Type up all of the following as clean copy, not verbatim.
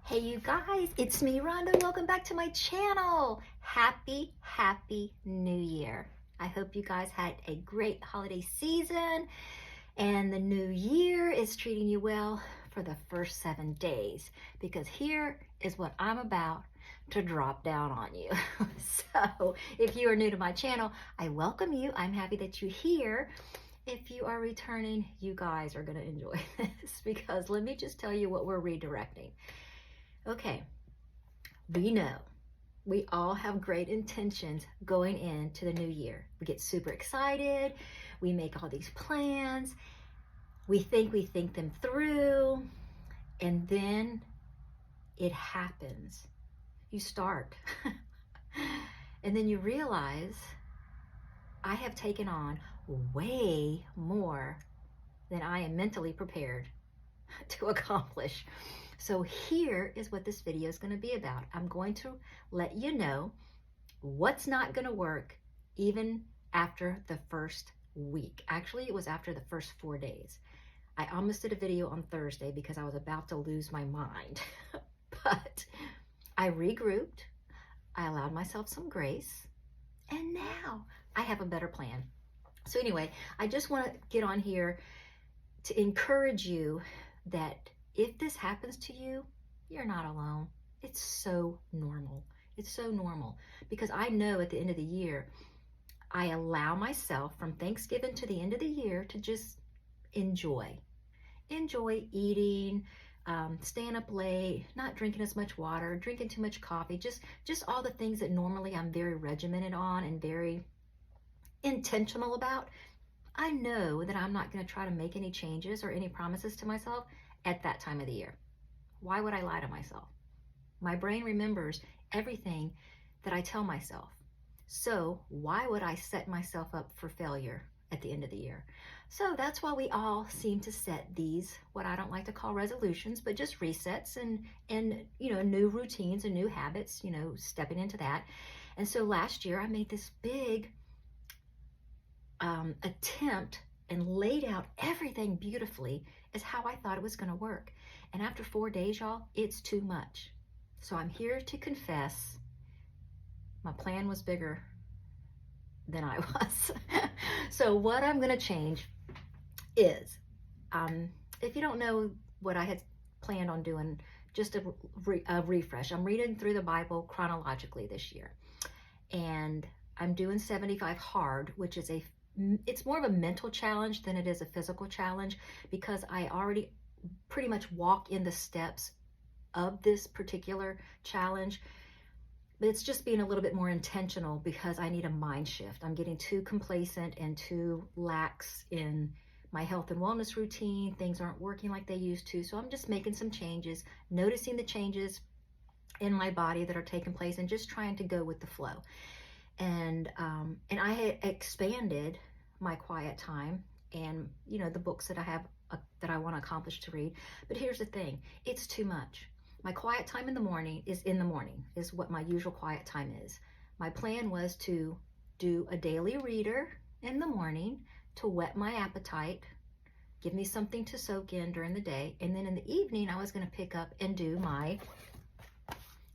Hey you guys, it's me Rhonda. Welcome back to my channel. Happy New Year. I hope you guys had a great holiday season and the new year is treating you well for the first 7 days, because here is what I'm about to drop down on you. So if you are new to my channel, I welcome you. I'm happy that you're here. If you are returning, you guys are going to enjoy this, because let me just tell you what we're redirecting. Okay, we know we all have great intentions going into the new year. We get super excited. We make all these plans. We think them through, and then it happens. You start, and then you realize I have taken on way more than I am mentally prepared to accomplish. So here is what this video is going to be about. I'm going to let you know what's not going to work even after the first week. Actually, it was after the first 4 days. I almost did a video on Thursday because I was about to lose my mind. But I regrouped, I allowed myself some grace, and now I have a better plan. So anyway, I just want to get on here to encourage you that if this happens to you, you're not alone. It's so normal. It's so normal, because I know at the end of the year, I allow myself from Thanksgiving to the end of the year to just enjoy eating, staying up late, not drinking as much water, drinking too much coffee, just all the things that normally I'm very regimented on and very intentional about. I know that I'm not going to try to make any changes or any promises to myself at that time of the year. Why would I lie to myself? My brain remembers everything that I tell myself. So why would I set myself up for failure at the end of the year? So that's why we all seem to set these, what I don't like to call resolutions, but just resets and new routines and new habits, stepping into that. And so last year I made this big attempt and laid out everything beautifully as how I thought it was going to work. And after 4 days, y'all, it's too much. So I'm here to confess my plan was bigger than I was. So what I'm going to change is, if you don't know what I had planned on doing, just a refresh. I'm reading through the Bible chronologically this year. And I'm doing 75 hard, which is it's more of a mental challenge than it is a physical challenge, because I already pretty much walk in the steps of this particular challenge. But it's just being a little bit more intentional because I need a mind shift. I'm getting too complacent and too lax in my health and wellness routine. Things aren't working like they used to. So I'm just making some changes, noticing the changes in my body that are taking place, and just trying to go with the flow. And I had expanded my quiet time and the books that I have that I want to accomplish to read. But here's the thing, it's too much. My quiet time in the morning is what my usual quiet time is. My plan was to do a daily reader in the morning to whet my appetite, give me something to soak in during the day, and then in the evening I was going to pick up and do my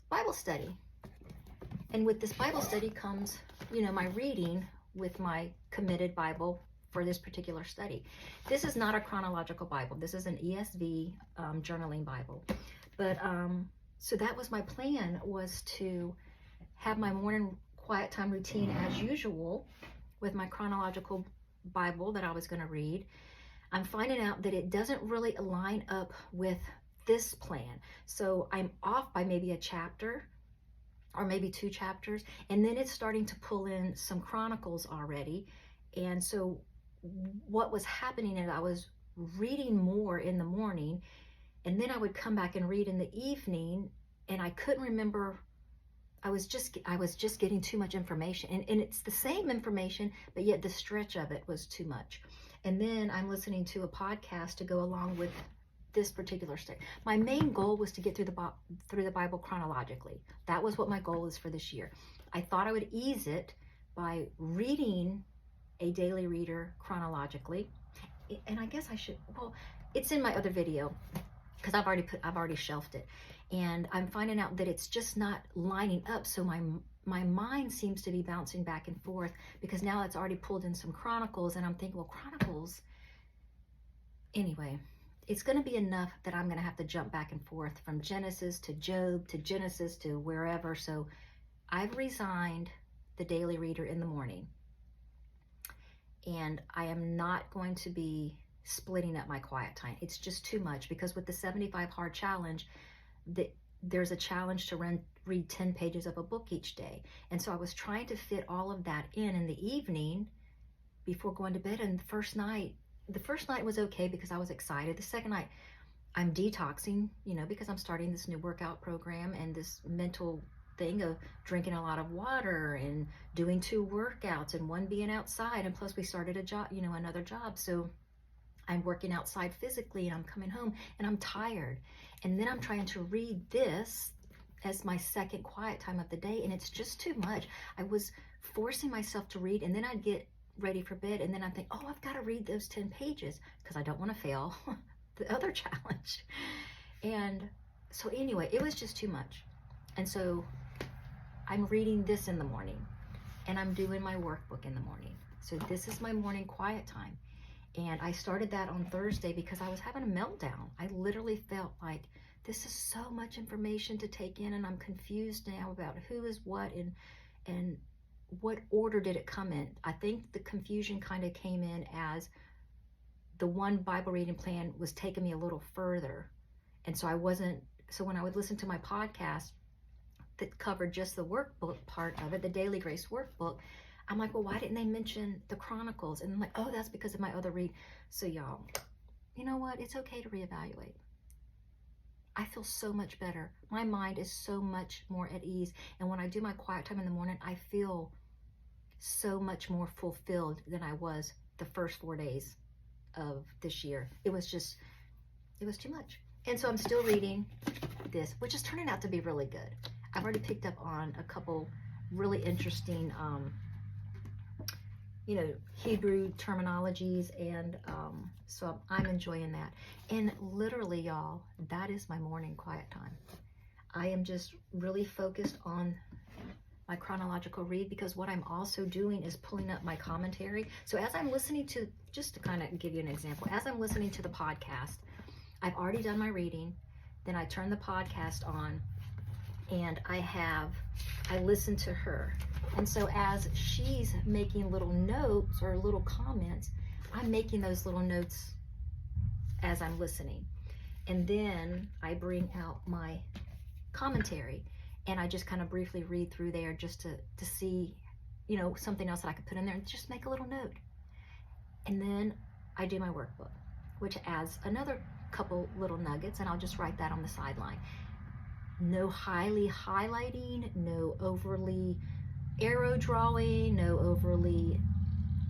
Bible study. And with this Bible study comes, my reading with my committed Bible for this particular study. This is not a chronological Bible. This is an ESV journaling Bible. But so that was my plan, was to have my morning quiet time routine as usual with my chronological Bible that I was going to read. I'm finding out that it doesn't really line up with this plan. So I'm off by maybe a chapter or maybe 2 chapters, and then it's starting to pull in some Chronicles already. And so what was happening is I was reading more in the morning, and then I would come back and read in the evening, and I couldn't remember. I was just getting too much information, and it's the same information, but yet the stretch of it was too much. And then I'm listening to a podcast to go along with this particular study. My main goal was to get through the Bible chronologically. That was what my goal is for this year. I thought I would ease it by reading a daily reader chronologically. And I guess I should, well, it's in my other video. because I've already shelved it, and I'm finding out that it's just not lining up. So my mind seems to be bouncing back and forth, because now it's already pulled in some Chronicles, and I'm thinking, well, Chronicles, anyway, it's going to be enough that I'm going to have to jump back and forth from Genesis to Job to Genesis to wherever. So I've resigned the Daily Reader in the morning, and I am not going to be splitting up my quiet time. It's just too much, because with the 75 hard challenge, there's a challenge to read 10 pages of a book each day. And so I was trying to fit all of that in the evening before going to bed. And the first night was okay because I was excited. The second night, I'm detoxing, because I'm starting this new workout program and this mental thing of drinking a lot of water and doing 2 workouts and 1 being outside. And plus we started a job, another job. So I'm working outside physically, and I'm coming home and I'm tired. And then I'm trying to read this as my second quiet time of the day, and it's just too much. I was forcing myself to read, and then I'd get ready for bed, and then I think, oh, I've got to read those 10 pages because I don't want to fail the other challenge. And so anyway, it was just too much. And so I'm reading this in the morning, and I'm doing my workbook in the morning. So this is my morning quiet time. And I started that on Thursday because I was having a meltdown. I literally felt like this is so much information to take in, and I'm confused now about who is what and what order did it come in. I think the confusion kind of came in as the one Bible reading plan was taking me a little further. And so so when I would listen to my podcast that covered just the workbook part of it, the Daily Grace workbook, I'm like, well, why didn't they mention the Chronicles? And I'm like, oh, that's because of my other read. So y'all, you know what? It's okay to reevaluate. I feel so much better. My mind is so much more at ease. And when I do my quiet time in the morning, I feel so much more fulfilled than I was the first 4 days of this year. It was too much. And so I'm still reading this, which is turning out to be really good. I've already picked up on a couple really interesting Hebrew terminologies, and so I'm enjoying that. And literally, y'all, that is my morning quiet time. I am just really focused on my chronological read, because what I'm also doing is pulling up my commentary. So as I'm listening to, just to kind of give you an example, as I'm listening to the podcast, I've already done my reading, then I turn the podcast on, and I listen to her. And so as she's making little notes or little comments, I'm making those little notes as I'm listening. And then I bring out my commentary, and I just kind of briefly read through there just to see, something else that I could put in there, and just make a little note. And then I do my workbook, which adds another couple little nuggets, and I'll just write that on the sideline. No highly highlighting, no overly arrow drawing, no overly,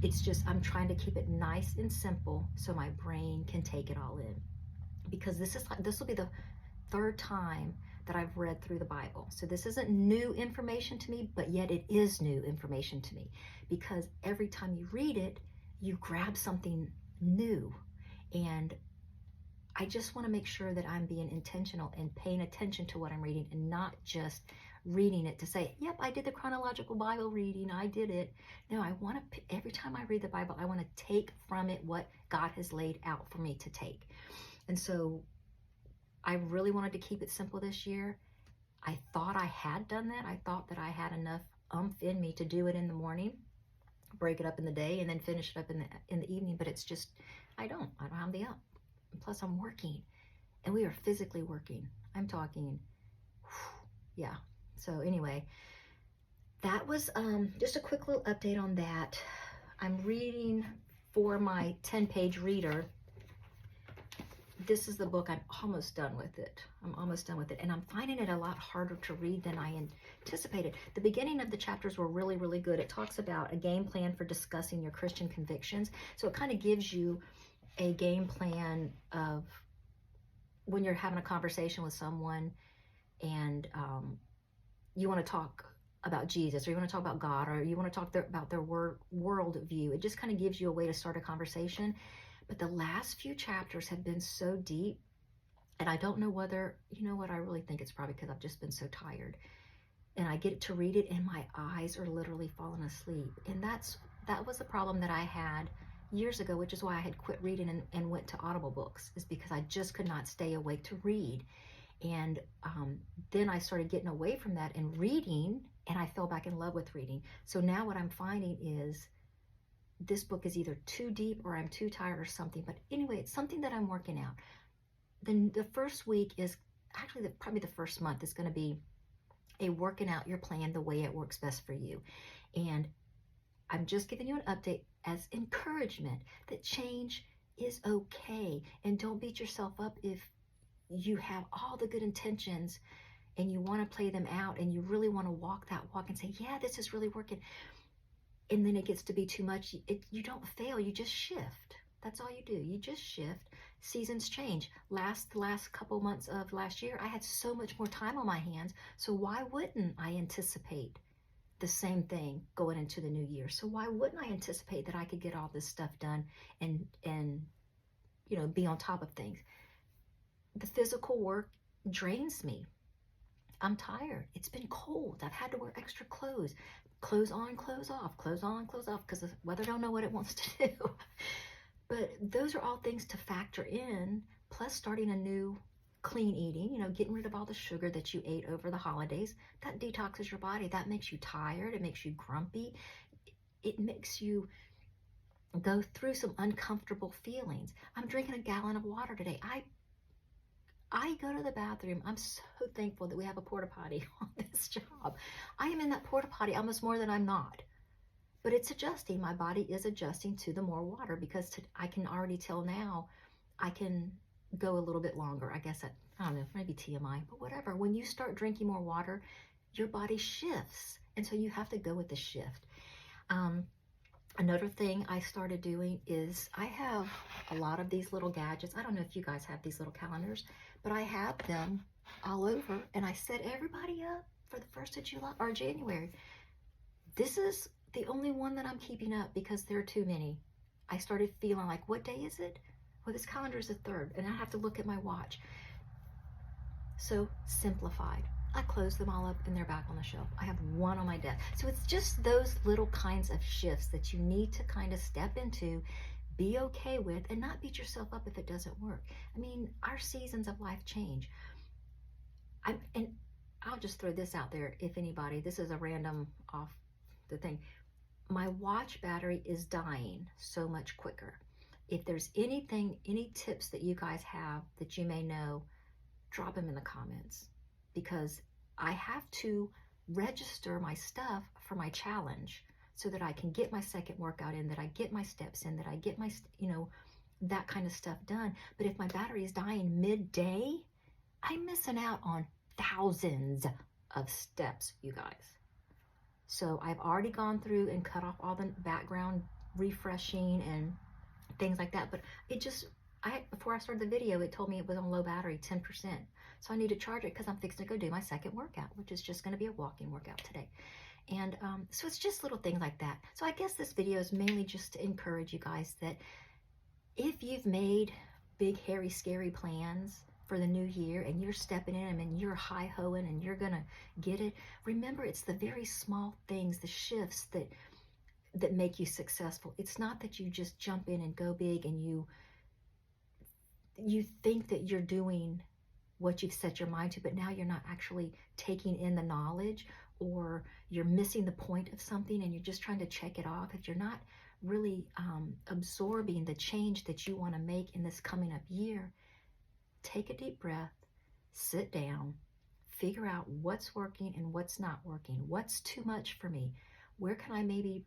it's just, I'm trying to keep it nice and simple so my brain can take it all in. Because this will be the 3rd time that I've read through the Bible. So this isn't new information to me, but yet it is new information to me, because every time you read it, you grab something new. And I just want to make sure that I'm being intentional and paying attention to what I'm reading, and not just reading it to say, yep, I did the chronological Bible reading, I did it. No, I want to, every time I read the Bible, I want to take from it what God has laid out for me to take. And so I really wanted to keep it simple this year. I thought I had done that. I thought that I had enough in me to do it in the morning, break it up in the day, and then finish it up in the evening. But it's just, I don't have the up. And plus I'm working, and we are physically working. I'm talking, yeah. So anyway, that was just a quick little update on that. I'm reading for my 10-page reader. This is the book. I'm almost done with it. And I'm finding it a lot harder to read than I anticipated. The beginning of the chapters were really, really good. It talks about a game plan for discussing your Christian convictions. So it kind of gives you a game plan of when you're having a conversation with someone, and you want to talk about Jesus, or you want to talk about God, or you want to talk about their world view. It just kind of gives you a way to start a conversation. But the last few chapters have been so deep And I don't know whether, you know what, I really think it's probably because I've just been so tired. And I get to read it and my eyes are literally falling asleep. And that was a problem that I had years ago, which is why I had quit reading and went to Audible books, is because I just could not stay awake to read. And then I started getting away from that and reading, and I fell back in love with reading. So now what I'm finding is this book is either too deep or I'm too tired or something. But anyway, it's something that I'm working out. Then the first week is actually probably the first month is going to be a working out your plan the way it works best for you. And I'm just giving you an update as encouragement that change is okay. And don't beat yourself up if you have all the good intentions and you want to play them out and you really want to walk that walk and say, yeah, this is really working. And then it gets to be too much. You don't fail, you just shift. That's all you do. You just shift. Seasons change. The last couple months of last year, I had so much more time on my hands. So why wouldn't I anticipate the same thing going into the new year? So why wouldn't I anticipate that I could get all this stuff done and you know, be on top of things? The physical work drains me. I'm tired. It's been cold. I've had to wear extra clothes. Clothes on, clothes off, clothes on, clothes off, because the weather don't know what it wants to do. But those are all things to factor in, plus starting a new clean eating, you know, getting rid of all the sugar that you ate over the holidays. That detoxes your body. That makes you tired. It makes you grumpy. It makes you go through some uncomfortable feelings. I'm drinking a gallon of water today. I go to the bathroom. I'm so thankful that we have a porta potty on this job. I am in that porta potty almost more than I'm not. But it's adjusting. My body is adjusting to the more water because I can already tell now I can go a little bit longer. I guess I don't know, maybe TMI, but whatever. When you start drinking more water, your body shifts. And so you have to go with the shift. Another thing I started doing is I have a lot of these little gadgets. I don't know if you guys have these little calendars, but I have them all over and I set everybody up for the 1st of July or January. This is the only one that I'm keeping up because there are too many. I started feeling like, what day is it? Well, this calendar is the 3rd and I have to look at my watch. So simplified. I close them all up and they're back on the shelf. I have one on my desk. So it's just those little kinds of shifts that you need to kind of step into, be okay with, and not beat yourself up if it doesn't work. I mean, our seasons of life change. And I'll just throw this out there if anybody, this is a random off the thing. My watch battery is dying so much quicker. If there's anything, any tips that you guys have that you may know, drop them in the comments. Because I have to register my stuff for my challenge so that I can get my second workout in, that I get my steps in, that I get my, you know, that kind of stuff done. But if my battery is dying midday, I'm missing out on thousands of steps, you guys. So I've already gone through and cut off all the background refreshing and things like that. But it just, before I started the video, it told me it was on low battery, 10%. So I need to charge it because I'm fixing to go do my second workout, which is just going to be a walking workout today. And so it's just little things like that. So I guess this video is mainly just to encourage you guys that if you've made big, hairy, scary plans for the new year and you're stepping in them and you're hi-hoing and you're going to get it, remember it's the very small things, the shifts that make you successful. It's not that you just jump in and go big and you think that you're doing what you've set your mind to, but now you're not actually taking in the knowledge, or you're missing the point of something and you're just trying to check it off. If you're not really absorbing the change that you want to make in this coming up year, take a deep breath, sit down, figure out what's working and what's not working. What's too much for me? Where can I maybe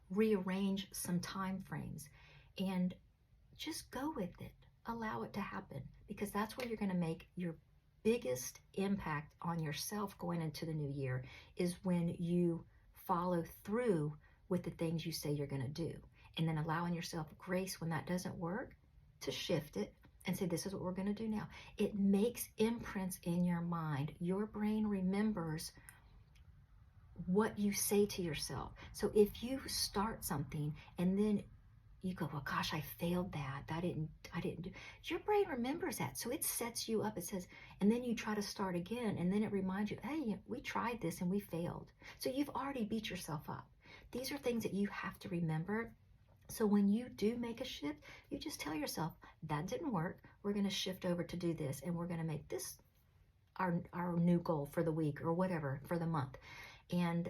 rearrange some time frames? And just go with it. Allow it to happen, because that's where you're going to make your biggest impact on yourself going into the new year, is when you follow through with the things you say you're going to do, and then allowing yourself grace when that doesn't work to shift it and say, this is what we're going to do now. It makes imprints in your mind. Your brain remembers what you say to yourself. So if you start something and then you go, well, gosh, I failed that. I didn't do. Your brain remembers that. So it sets you up. It says, and then you try to start again. And then it reminds you, hey, we tried this and we failed. So you've already beat yourself up. These are things that you have to remember. So when you do make a shift, you just tell yourself, that didn't work. We're going to shift over to do this. And we're going to make this our new goal for the week or whatever, for the month. And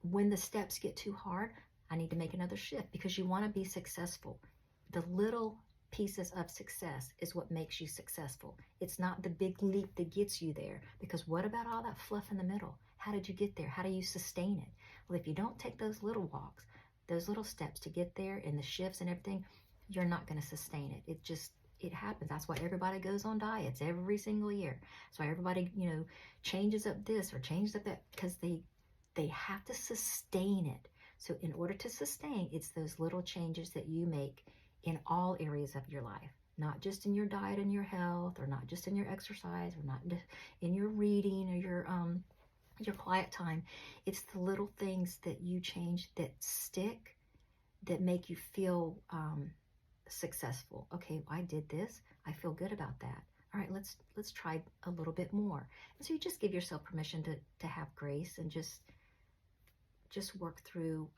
when the steps get too hard, I need to make another shift, because you want to be successful. The little pieces of success is what makes you successful. It's not the big leap that gets you there, because what about all that fluff in the middle? How did you get there? How do you sustain it? Well, if you don't take those little walks, those little steps to get there, and the shifts and everything, you're not going to sustain it. It happens. That's why everybody goes on diets every single year. That's why everybody, changes up this or changes up that, because they have to sustain it. So in order to sustain, it's those little changes that you make in all areas of your life, not just in your diet and your health, or not just in your exercise, or not in your reading or your quiet time. It's the little things that you change that stick, that make you feel successful. Okay, I did this. I feel good about that. All right, let's try a little bit more. And so you just give yourself permission to have grace, and just work through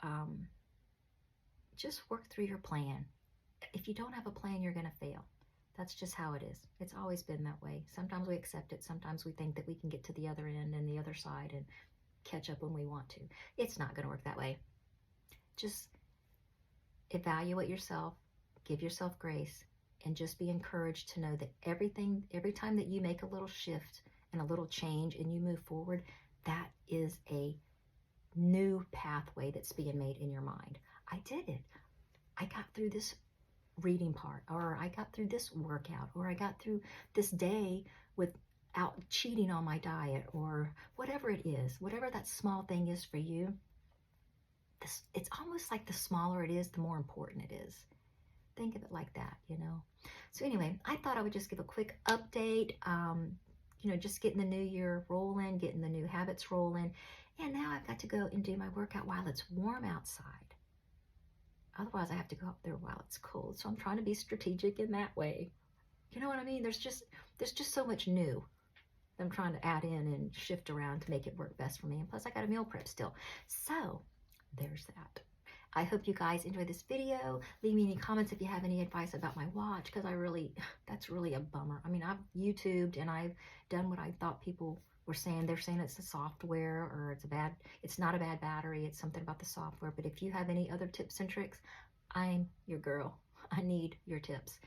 your plan. If you don't have a plan, you're going to fail. That's just how it is. It's always been that way. Sometimes we accept it. Sometimes we think that we can get to the other end and the other side and catch up when we want to. It's not going to work that way. Just evaluate yourself, give yourself grace, and just be encouraged to know that every time that you make a little shift and a little change and you move forward, that is a new pathway that's being made in your mind. I did it. I got through this reading part, or I got through this workout, or I got through this day without cheating on my diet, or whatever it is, whatever that small thing is for you. It's almost like the smaller it is, the more important it is. Think of it like that, So anyway, I thought I would just give a quick update, just getting the new year rolling, getting the new habits rolling. And now I've got to go and do my workout while it's warm outside. Otherwise, I have to go up there while it's cold. So I'm trying to be strategic in that way. You know what I mean? There's just so much new that I'm trying to add in and shift around to make it work best for me. And plus, I got a meal prep still. So there's that. I hope you guys enjoyed this video. Leave me any comments if you have any advice about my watch, because that's really a bummer. I mean, I've YouTubed and I've done what I thought people were saying. They're saying it's the software, or it's not a bad battery. It's something about the software. But if you have any other tips and tricks, I'm your girl. I need your tips.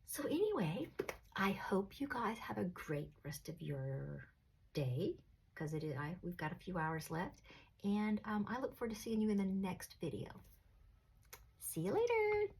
So anyway, I hope you guys have a great rest of your day, because we've got a few hours left. And I look forward to seeing you in the next video. See you later.